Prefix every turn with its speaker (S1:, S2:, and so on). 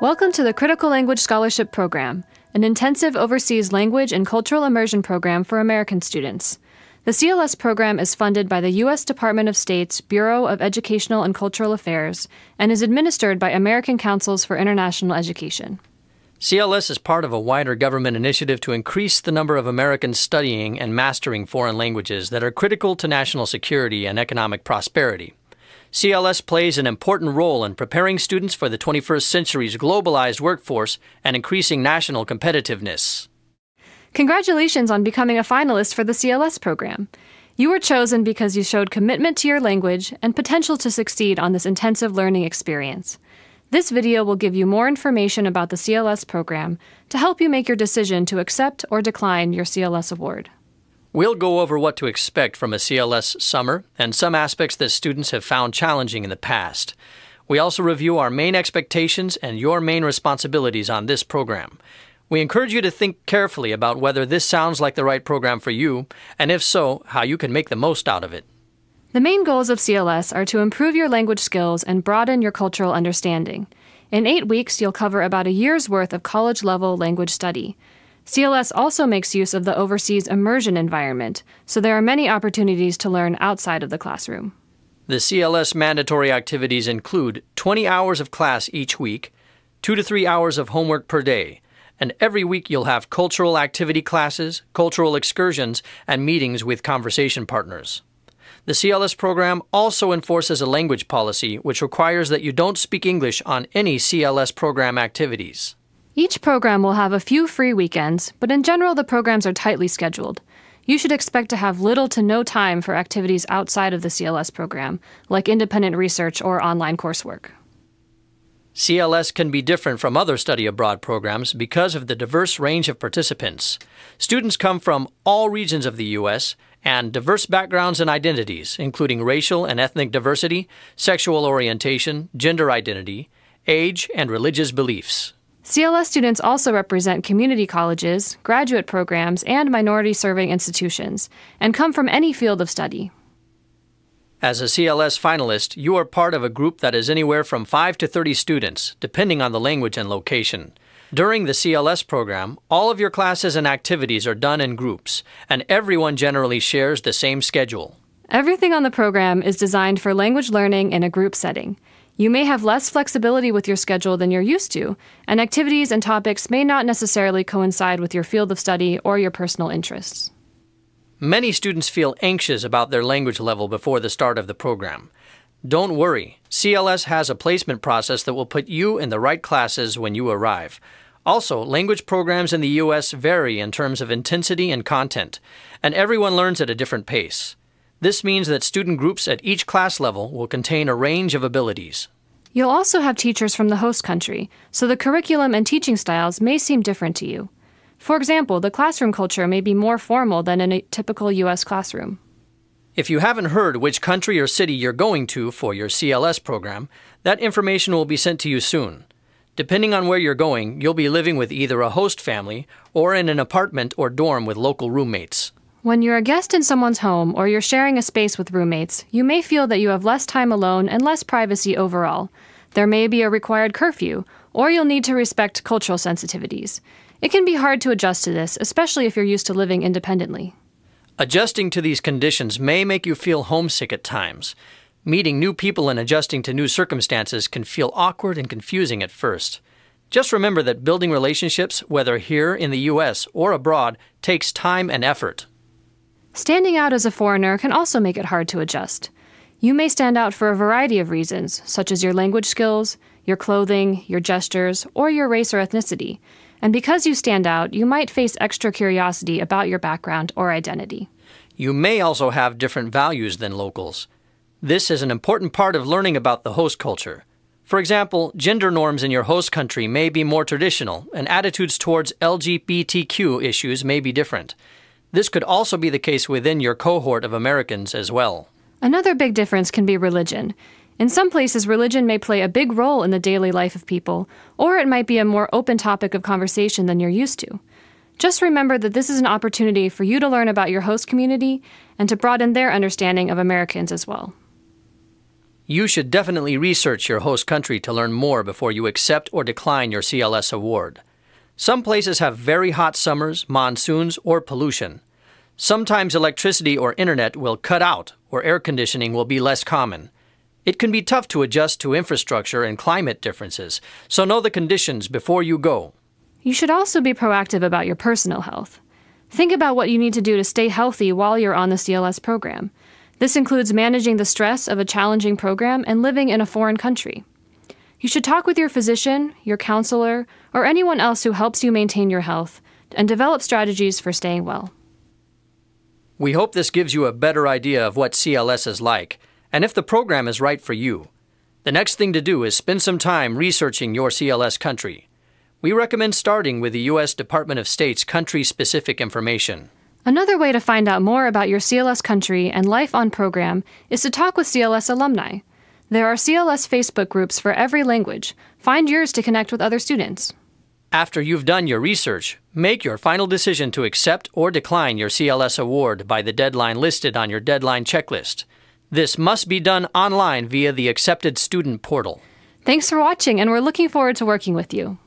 S1: Welcome to the Critical Language Scholarship Program, an intensive overseas language and cultural immersion program for American students. The CLS program is funded by the U.S. Department of State's Bureau of Educational and Cultural Affairs and is administered by American Councils for International Education.
S2: CLS is part of a wider government initiative to increase the number of Americans studying and mastering foreign languages that are critical to national security and economic prosperity. CLS plays an important role in preparing students for the 21st century's globalized workforce and increasing national competitiveness.
S1: Congratulations on becoming a finalist for the CLS program. You were chosen because you showed commitment to your language and potential to succeed on this intensive learning experience. This video will give you more information about the CLS program to help you make your decision to accept or decline your CLS award.
S2: We'll go over what to expect from a CLS summer and some aspects that students have found challenging in the past. We also review our main expectations and your main responsibilities on this program. We encourage you to think carefully about whether this sounds like the right program for you, and if so, how you can make the most out of it.
S1: The main goals of CLS are to improve your language skills and broaden your cultural understanding. In 8 weeks, you'll cover about a year's worth of college-level language study. CLS also makes use of the overseas immersion environment, so there are many opportunities to learn outside of the classroom.
S2: The CLS mandatory activities include 20 hours of class each week, 2 to 3 hours of homework per day, and every week you'll have cultural activity classes, cultural excursions, and meetings with conversation partners. The CLS program also enforces a language policy which requires that you don't speak English on any CLS program activities.
S1: Each program will have a few free weekends, but in general the programs are tightly scheduled. You should expect to have little to no time for activities outside of the CLS program, like independent research or online coursework.
S2: CLS can be different from other study abroad programs because of the diverse range of participants. Students come from all regions of the U.S. and diverse backgrounds and identities, including racial and ethnic diversity, sexual orientation, gender identity, age, and religious beliefs.
S1: CLS students also represent community colleges, graduate programs, and minority-serving institutions, and come from any field of study.
S2: As a CLS finalist, you are part of a group that is anywhere from 5 to 30 students, depending on the language and location. During the CLS program, all of your classes and activities are done in groups, and everyone generally shares the same schedule.
S1: Everything on the program is designed for language learning in a group setting. You may have less flexibility with your schedule than you're used to, and activities and topics may not necessarily coincide with your field of study or your personal interests.
S2: Many students feel anxious about their language level before the start of the program. Don't worry, CLS has a placement process that will put you in the right classes when you arrive. Also, language programs in the U.S. vary in terms of intensity and content, and everyone learns at a different pace. This means that student groups at each class level will contain a range of abilities.
S1: You'll also have teachers from the host country, so the curriculum and teaching styles may seem different to you. For example, the classroom culture may be more formal than in a typical U.S. classroom.
S2: If you haven't heard which country or city you're going to for your CLS program, that information will be sent to you soon. Depending on where you're going, you'll be living with either a host family or in an apartment or dorm with local roommates.
S1: When you're a guest in someone's home or you're sharing a space with roommates, you may feel that you have less time alone and less privacy overall. There may be a required curfew, or you'll need to respect cultural sensitivities. It can be hard to adjust to this, especially if you're used to living independently.
S2: Adjusting to these conditions may make you feel homesick at times. Meeting new people and adjusting to new circumstances can feel awkward and confusing at first. Just remember that building relationships, whether here in the U.S. or abroad, takes time and effort.
S1: Standing out as a foreigner can also make it hard to adjust. You may stand out for a variety of reasons, such as your language skills, your clothing, your gestures, or your race or ethnicity. And because you stand out, you might face extra curiosity about your background or identity.
S2: You may also have different values than locals. This is an important part of learning about the host culture. For example, gender norms in your host country may be more traditional, and attitudes towards LGBTQ issues may be different. This could also be the case within your cohort of Americans as well.
S1: Another big difference can be religion. In some places, religion may play a big role in the daily life of people, or it might be a more open topic of conversation than you're used to. Just remember that this is an opportunity for you to learn about your host community and to broaden their understanding of Americans as well.
S2: You should definitely research your host country to learn more before you accept or decline your CLS award. Some places have very hot summers, monsoons, or pollution. Sometimes electricity or internet will cut out, or air conditioning will be less common. It can be tough to adjust to infrastructure and climate differences, so know the conditions before you go.
S1: You should also be proactive about your personal health. Think about what you need to do to stay healthy while you're on the CLS program. This includes managing the stress of a challenging program and living in a foreign country. You should talk with your physician, your counselor, or anyone else who helps you maintain your health and develop strategies for staying well.
S2: We hope this gives you a better idea of what CLS is like and if the program is right for you. The next thing to do is spend some time researching your CLS country. We recommend starting with the U.S. Department of State's country-specific information.
S1: Another way to find out more about your CLS country and life on program is to talk with CLS alumni. There are CLS Facebook groups for every language. Find yours to connect with other students.
S2: After you've done your research, make your final decision to accept or decline your CLS award by the deadline listed on your deadline checklist. This must be done online via the Accepted Student portal.
S1: Thanks for watching, and we're looking forward to working with you.